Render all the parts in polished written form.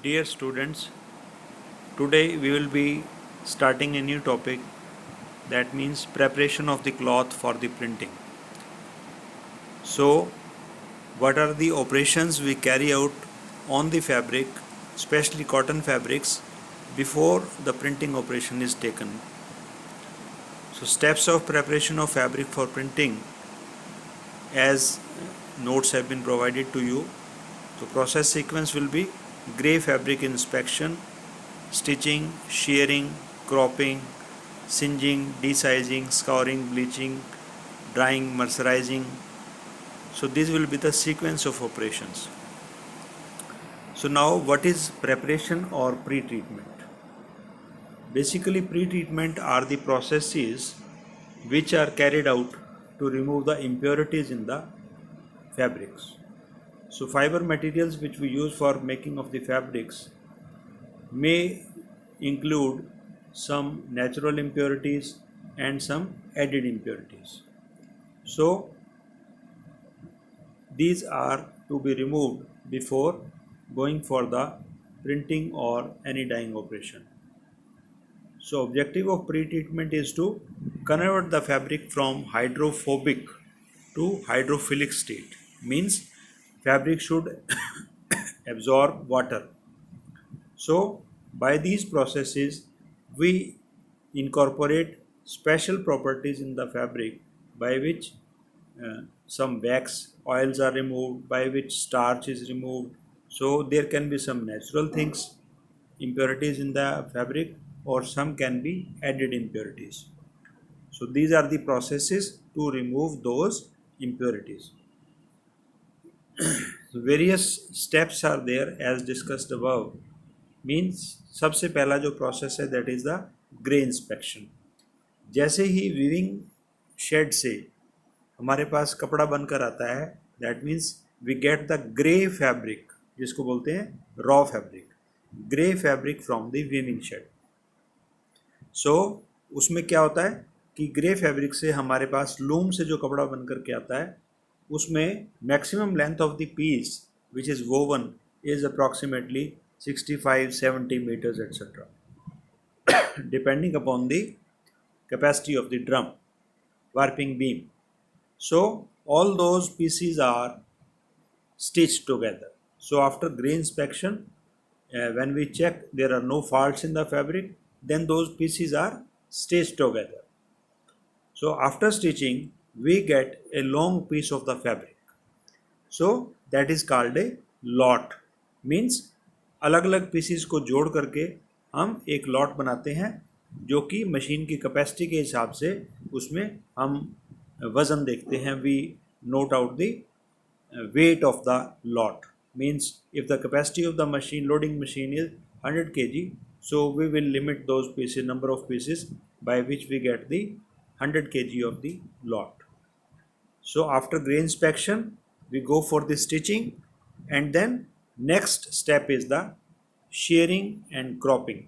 Dear students, today we will be starting a new topic, that means preparation of the cloth for the printing. So, what are the operations we carry out on the fabric, especially cotton fabrics, before the printing operation is taken? So, steps of preparation of fabric for printing, as notes have been provided to you. So, process sequence will be gray fabric inspection, stitching, shearing, cropping, singeing, desizing, scouring, bleaching, drying, mercerizing. So this will be the sequence of operations. So now what is preparation or pre-treatment? Basically, pre-treatment are the processes which are carried out to remove the impurities in the fabrics. So fiber materials which we use for making of the fabrics may include some natural impurities and some added impurities. So these are to be removed before going for the printing or any dyeing operation. So objective of pre-treatment is to convert the fabric from hydrophobic to hydrophilic state. Means fabric should absorb water. So by these processes we incorporate special properties in the fabric by which some wax oils are removed, by which starch is removed. So there can be some natural things, impurities in the fabric, or some can be added impurities. So these are the processes to remove those impurities. So various steps are there as discussed above. Means सबसे पहला जो process है that is the grey inspection. जैसे ही weaving shade से हमारे पास कपड़ा बनकर आता है, that means we get the grey fabric, जिसको बोलते हैं raw fabric, grey fabric from the weaving shed. So उसमें क्या होता है कि ग्रे फैब्रिक से हमारे पास लूम से जो कपड़ा बनकर के आता है उसमें maximum length of the piece which is woven is approximately 65-70 meters, etc., depending upon the capacity of the drum warping beam. So all those pieces are stitched together. So after gray inspection, when we check there are no faults in the fabric, then those pieces are stitched together. So after stitching we get a long piece of the fabric. So that is called a lot. Means अलग अलग pieces को जोड़ करके हम एक lot बनाते हैं, जो कि मशीन की कैपेसिटी के हिसाब से उसमें हम वज़न देखते हैं. We note out the weight of the lot. Means if the capacity of the machine, loading machine, is 100 kg, so we will limit those pieces, number of pieces by which we get the 100 kg of the lot. So after gray inspection we go for the stitching, and then next step is the shearing and cropping.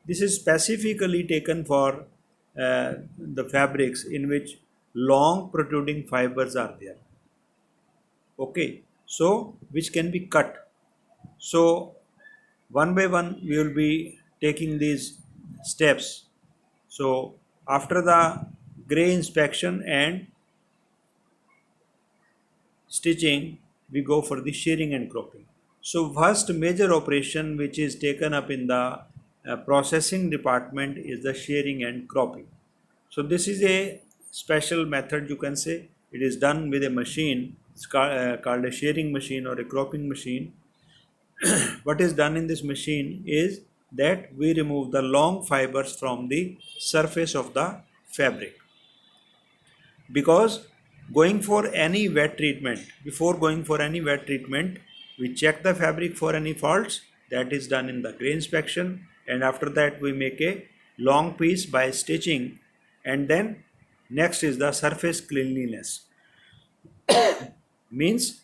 This is specifically taken for the fabrics in which long protruding fibers are there. Okay, so which can be cut. So one by one we will be taking these steps. So after the gray inspection and stitching we go for the shearing and cropping. So first major operation which is taken up in the processing department is the shearing and cropping. So this is a special method, you can say. It is done with a machine. It's called a shearing machine or a cropping machine. What is done in this machine is that we remove the long fibers from the surface of the fabric. Because going for any wet treatment, before going for any wet treatment, we check the fabric for any faults. That is done in the gray inspection, and after that we make a long piece by stitching, and then next is the surface cleanliness. Means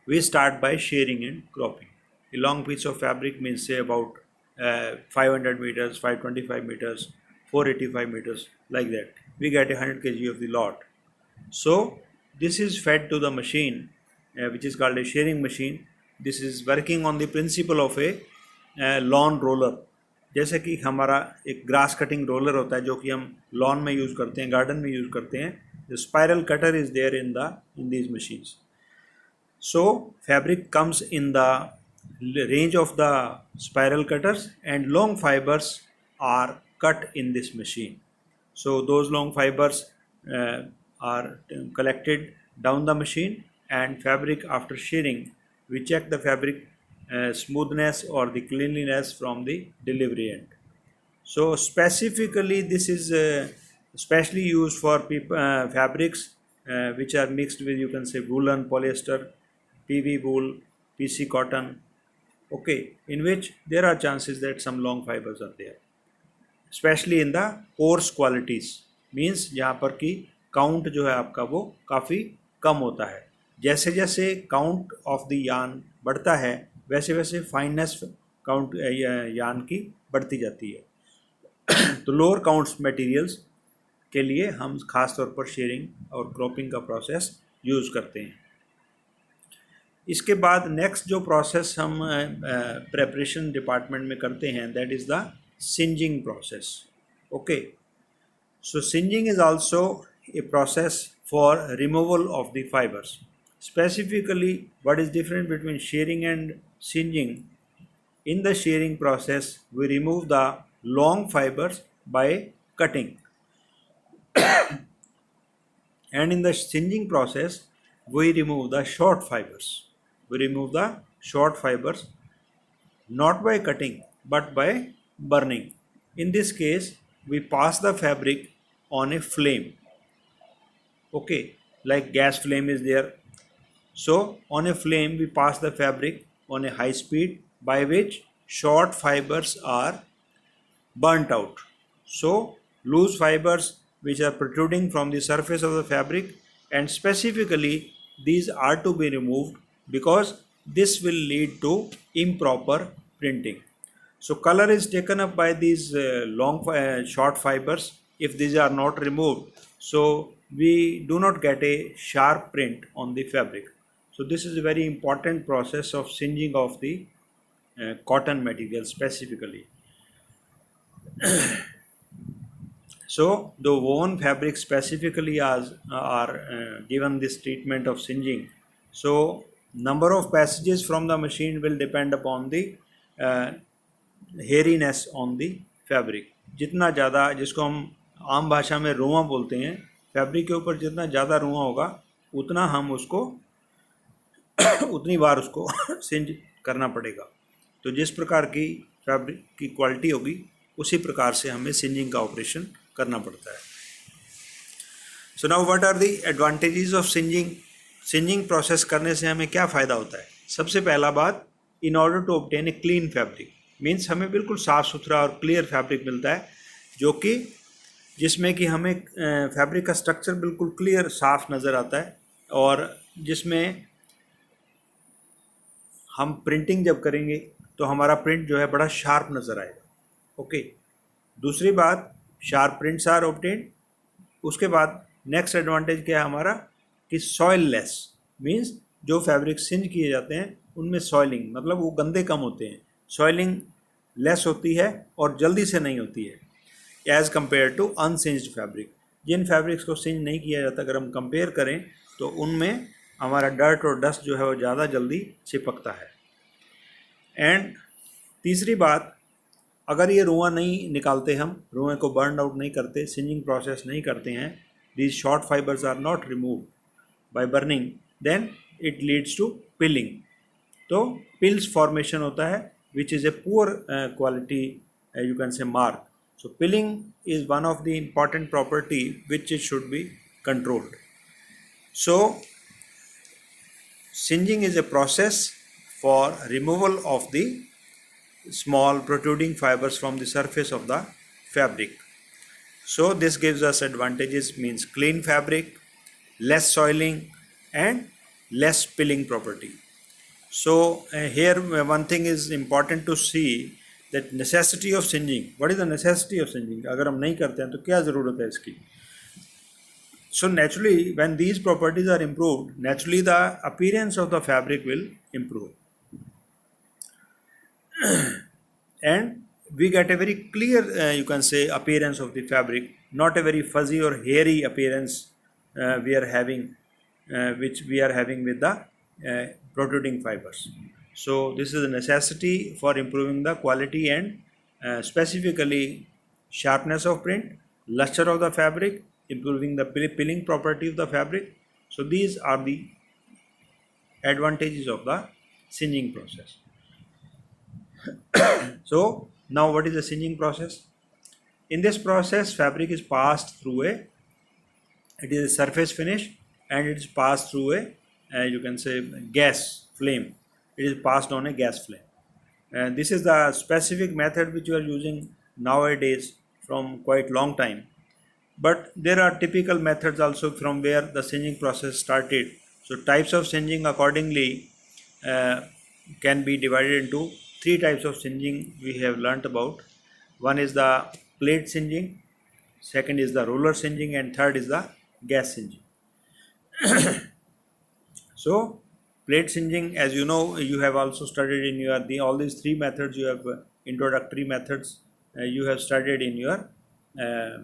we start by shearing and cropping. A long piece of fabric means say about 500 meters, 525 meters, 485 meters, like that. We get 100 kg of the lot. So this is fed to the machine which is called a shearing machine. This is working on the principle of A lawn roller. जैसे कि हमारा एक grass cutting roller होता है जो कि हम lawn में यूज़ करते हैं, गार्डन में यूज़ करते हैं। The spiral cutter is there in these machines. So fabric comes in the range of the spiral cutters, and long fibers are cut in this machine. So those long fibers are collected down the machine, and fabric, after shearing, we check the fabric smoothness or the cleanliness from the delivery end. So specifically this is specially used for fabrics which are mixed with, you can say, woolen, polyester, PV wool, PC cotton, okay, in which there are chances that some long fibers are there, especially in the coarse qualities, means जहाँ पर कि count जो है आपका वो काफ़ी कम होता है। जैसे जैसे काउंट ऑफ द यान बढ़ता है वैसे वैसे फाइननेस काउंट यान की बढ़ती जाती है। तो लोअर काउंट्स मटेरियल्स के लिए हम खास तौर पर शेयरिंग और क्रॉपिंग का प्रोसेस यूज़ करते हैं। इसके बाद नेक्स्ट जो प्रोसेस हम प्रेपरेशन डिपार्टमेंट में करते हैं, that is the सिंजिंग process. Okay, so सिंजिंग is also a process for removal of the fibres. Specifically what is different between sharing and सिंजिंग? In the shearing process, we remove the long fibers by cutting, and in the singeing process, we remove the short fibers. We remove the short fibers not by cutting but by burning. In this case, we pass the fabric on a flame. Okay, like gas flame is there. So on a flame, we pass the fabric on a high speed, by which short fibers are burnt out. So loose fibers which are protruding from the surface of the fabric, and specifically these are to be removed because this will lead to improper printing. So color is taken up by these short fibers. If these are not removed, so we do not get a sharp print on the fabric. So this is a very important process of singeing of the cotton material specifically. So the woven fabric specifically are given this treatment of singeing. So number of passages from the machine will depend upon the hairiness on the fabric. जितना ज़्यादा, जिसको हम आम भाषा में रुआं बोलते हैं, fabric के ऊपर जितना ज़्यादा रुआं होगा उतना हम उसको उतनी बार उसको सिंज करना पड़ेगा। तो जिस प्रकार की फैब्रिक की क्वालिटी होगी उसी प्रकार से हमें सिंजिंग का ऑपरेशन करना पड़ता है। So now what are the advantages of singeing? Singeing process करने से हमें क्या फ़ायदा होता है? सबसे पहला बात, in order to obtain a clean fabric, means हमें बिल्कुल साफ़ सुथरा और क्लियर फैब्रिक मिलता है, जो कि जिसमें कि हमें फैब्रिक का स्ट्रक्चर बिल्कुल क्लियर साफ़ नज़र आता है, और जिसमें हम प्रिंटिंग जब करेंगे तो हमारा प्रिंट जो है बड़ा शार्प नज़र आएगा। ओके, दूसरी बात, शार्प प्रिंट्स आर ऑब्टेन्ड। उसके बाद नेक्स्ट एडवांटेज क्या है हमारा, कि सॉइल लेस, मीन्स जो फैब्रिक सिंज किए जाते हैं उनमें सॉइलिंग, मतलब वो गंदे कम होते हैं, सॉइलिंग लेस होती है और जल्दी से नहीं होती है as compared to unsinged fabric. जिन फैब्रिक्स को सिंज नहीं किया जाता, अगर हम कंपेयर करें तो उनमें हमारा डर्ट और डस्ट जो है वो ज़्यादा जल्दी चिपकता है। एंड तीसरी बात, अगर ये रुआं नहीं निकालते, हम रुएं को बर्न आउट नहीं करते, सिंजिंग प्रोसेस नहीं करते हैं, these short fibres are not remove by burning, then it leads to pilling. तो पिल्स फॉर्मेशन होता है which is a poor quality, you can say mark. So pilling is one of the important property which it should be controlled. So singeing is a process for removal of the small protruding fibers from the surface of the fabric. So this gives us advantages, means clean fabric, less soiling, and less spilling property. So here one thing is important to see, that necessity of singeing. What is the necessity of singeing? अगर हम नहीं करते हैं तो क्या ज़रूरत है इसकी? So naturally, when these properties are improved, naturally the appearance of the fabric will improve. and we get a very clear, you can say, appearance of the fabric, not a very fuzzy or hairy appearance we are having, which we are having with the protruding fibers. So this is a necessity for improving the quality and specifically sharpness of print, luster of the fabric, improving the pilling property of the fabric. So these are the advantages of the singeing process. So now what is the singeing process? In this process, fabric is passed through it is a surface finish, and it is passed through you can say, gas flame. It is passed on a gas flame. And this is the specific method which you are using nowadays from quite long time. But there are typical methods also from where the singeing process started. So types of singeing accordingly uh, can be divided into three types of singeing we have learnt about. One is the plate singeing, second is the roller singeing, and third is the gas singeing. So plate singeing, as you know, you have also studied in your all these three methods. You have introductory methods. You have studied in your uh,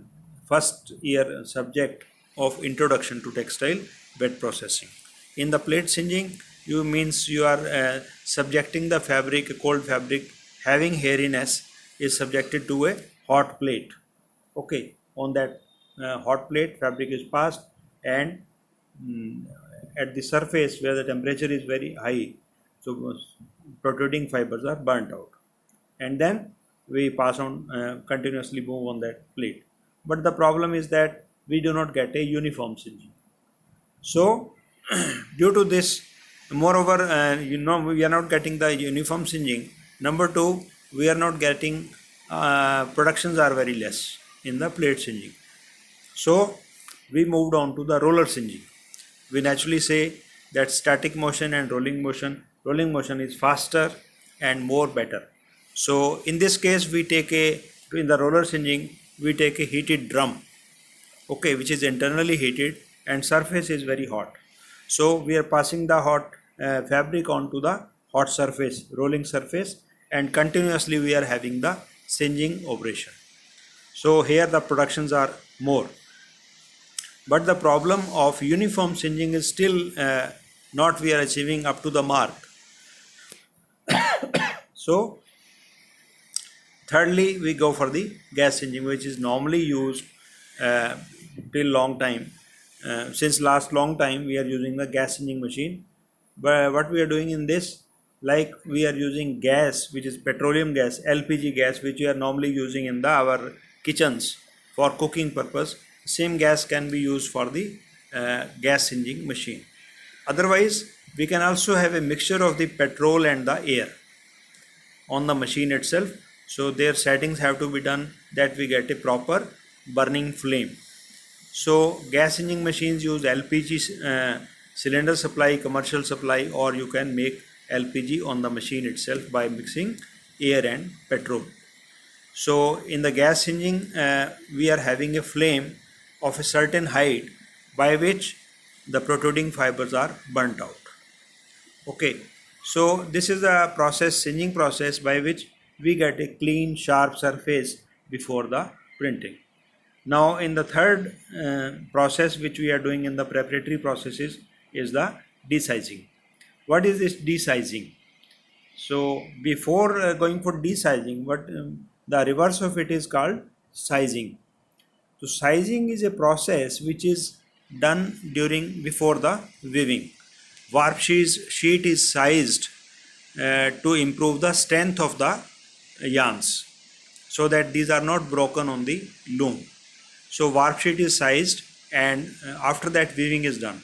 first year subject of introduction to textile wet processing. In the plate singeing, you means you are subjecting the fabric, a cold fabric having hairiness is subjected to a hot plate. Okay, on that hot plate, fabric is passed, and at the surface where the temperature is very high, so protruding fibers are burnt out, and then we pass on continuously move on that plate. But the problem is that we do not get a uniform singeing. So due to this, moreover, we are not getting the uniform singeing. Number two, we are not getting productions are very less in the plate singeing. So we moved on to the roller singeing. We naturally say that static motion and rolling motion is faster and more better. So in this case, we take in the roller singeing, we take a heated drum, okay, which is internally heated and surface is very hot. So we are passing the hot fabric onto the hot surface, rolling surface, and continuously we are having the singeing operation. So here the productions are more. But the problem of uniform singeing is still not we are achieving up to the mark. So thirdly, we go for the gas singeing, which is normally used till long time. Since last long time, we are using the gas singeing machine. But what we are doing in this, like we are using gas, which is petroleum gas, LPG gas, which we are normally using in our kitchens for cooking purpose. Same gas can be used for the gas singeing machine. Otherwise, we can also have a mixture of the petrol and the air on the machine itself. So their settings have to be done that we get a proper burning flame. So gas singeing machines use LPG cylinder supply, commercial supply, or you can make LPG on the machine itself by mixing air and petrol. So in the gas singeing, we are having a flame of a certain height by which the protruding fibers are burnt out. Okay, so this is the process, singeing process, by which we get a clean sharp surface before the printing. Now in the third process which we are doing in the preparatory processes is the desizing. What is this desizing? So before going for desizing, the reverse of it is called sizing. So sizing is a process which is done before the weaving. Warp sheet is sized to improve the strength of the yarns, so that these are not broken on the loom. So warp sheet is sized, and after that weaving is done.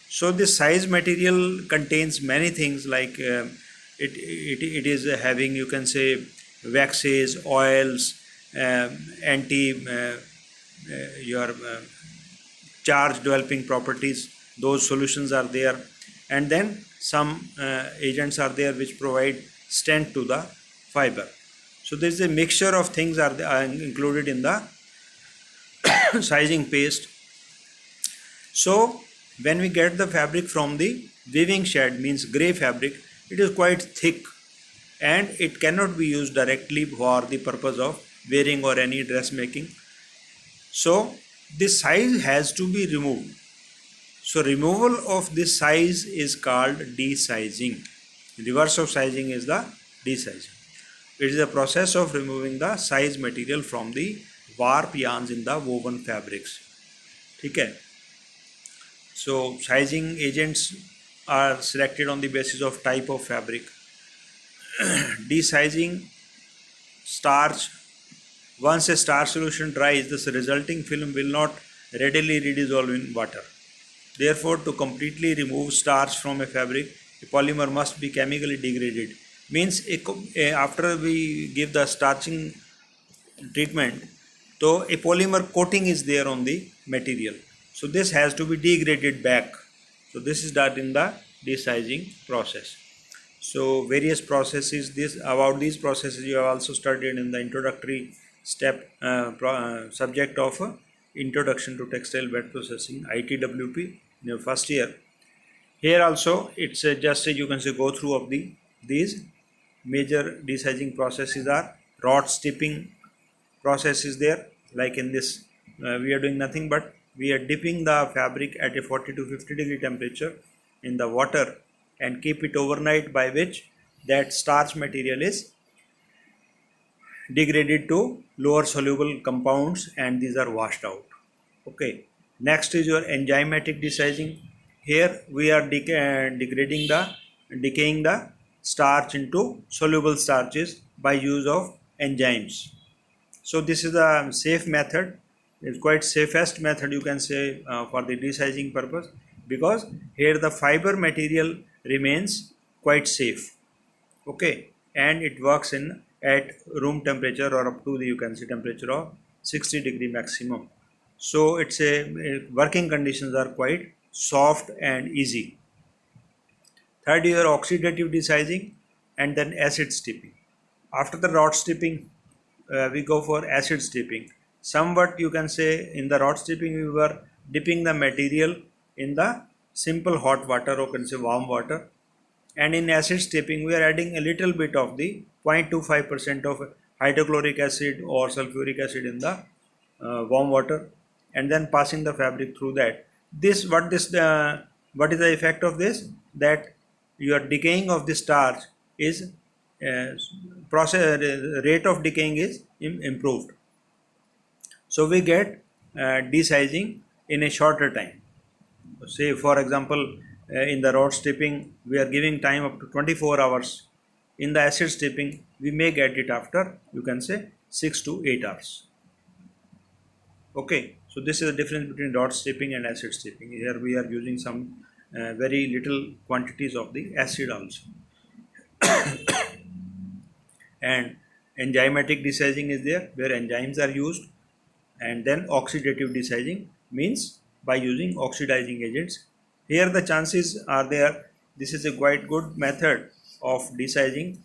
So this size material contains many things, like it is having, you can say, waxes, oils, anti your charge developing properties. Those solutions are there, and then some agents are there which provide strength to the fiber. So there is a mixture of things are included in the sizing paste. So when we get the fabric from the weaving shed, means grey fabric, it is quite thick. and it cannot be used directly for the purpose of wearing or any dressmaking. So this size has to be removed. So removal of this size is called desizing. Reverse of sizing is the desizing. It is a process of removing the size material from the warp yarns in the woven fabrics. Okay. So sizing agents are selected on the basis of type of fabric. Desizing starch. Once a starch solution dries, the resulting film will not readily redissolve in water. Therefore, to completely remove starch from a fabric, a polymer must be chemically degraded. Means after we give the starching treatment, so a polymer coating is there on the material. So this has to be degraded back. So this is done in the desizing process. So various processes, about these processes you have also studied in the introductory step subject of Introduction to Textile Wet Processing, ITWP, in your first year. Here also it's just you can say go through of these major desizing processes are rod steeping process is there. Like in this we are doing nothing but we are dipping the fabric at a 40 to 50 degree temperature in the water and keep it overnight, by which that starch material is degraded to lower soluble compounds and these are washed out. Okay. Next is your enzymatic desizing. Here we are decaying the starch into soluble starches by use of enzymes. So this is a safe method. It's quite safest method you can say for the desizing purpose, because here the fiber material remains quite safe. Okay, and it works in at room temperature or up to the you can say temperature of 60 degree maximum. So it's a working conditions are quite soft and easy. Third, your oxidative desizing and then acid steeping. After the rod steeping, we go for acid steeping. Somewhat you can say in the rod steeping we were dipping the material in the simple hot water or can say warm water, and in acid steeping we are adding a little bit of the 0.25% of hydrochloric acid or sulfuric acid in the warm water and then passing the fabric through that. What is the effect of this? That your decaying of the starch is process rate of decaying is improved. So we get desizing in a shorter time. Say for example, in the rod steeping we are giving time up to 24 hours. In the acid steeping we may get it after you can say 6 to 8 hours. Okay, so this is the difference between rod steeping and acid steeping. Here we are using some very little quantities of the acid also. And enzymatic desizing is there where enzymes are used, and then oxidative desizing means by using oxidizing agents. Here the chances are there, this is a quite good method of desizing,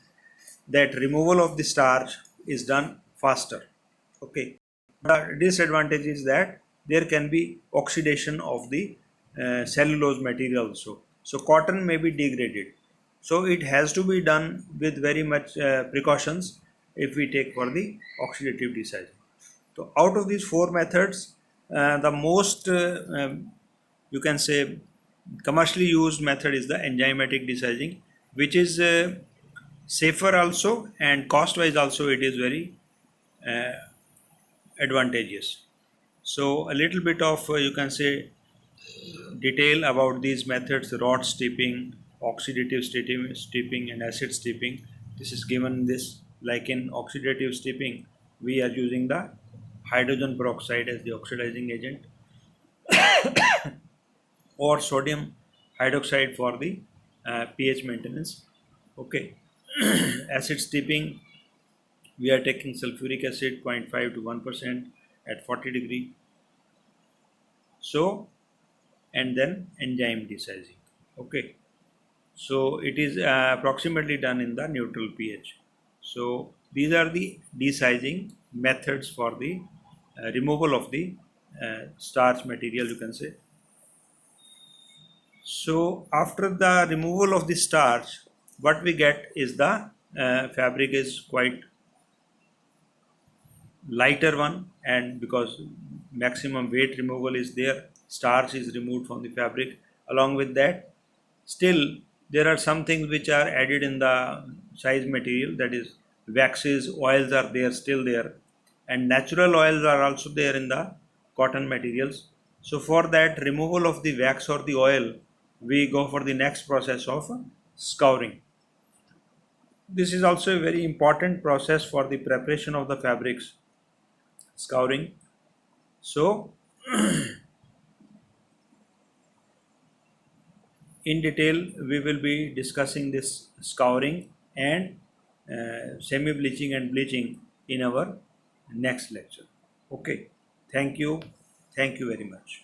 that removal of the starch is done faster. Okay, the disadvantage is that there can be oxidation of the cellulose material also. So cotton may be degraded. So it has to be done with very much precautions if we take for the oxidative desizing. So out of these four methods, the most you can say commercially used method is the enzymatic desizing, which is safer also, and cost wise also it is very uh, advantageous. So a little bit of you can say detail about these methods: rod steeping, oxidative steeping and acid steeping. This is given this, like in oxidative steeping we are using the hydrogen peroxide as the oxidizing agent or sodium hydroxide for the pH maintenance. Okay. Acid steeping we are taking sulfuric acid 0.5 to 1% at 40 degree. So and then enzyme desizing. Okay, so it is approximately done in the neutral pH. So these are the desizing methods for the removal of the starch material you can say. So after the removal of the starch, what we get is the fabric is quite lighter one, and because maximum weight removal is there, starch is removed from the fabric. Along with that, still there are some things which are added in the size material, that is waxes, oils are there, still there, and natural oils are also there in the cotton materials. So for that removal of the wax or the oil, we go for the next process of scouring. This is also a very important process for the preparation of the fabrics, scouring. So in detail we will be discussing this scouring and semi bleaching and bleaching in our next lecture. Okay, thank you very much.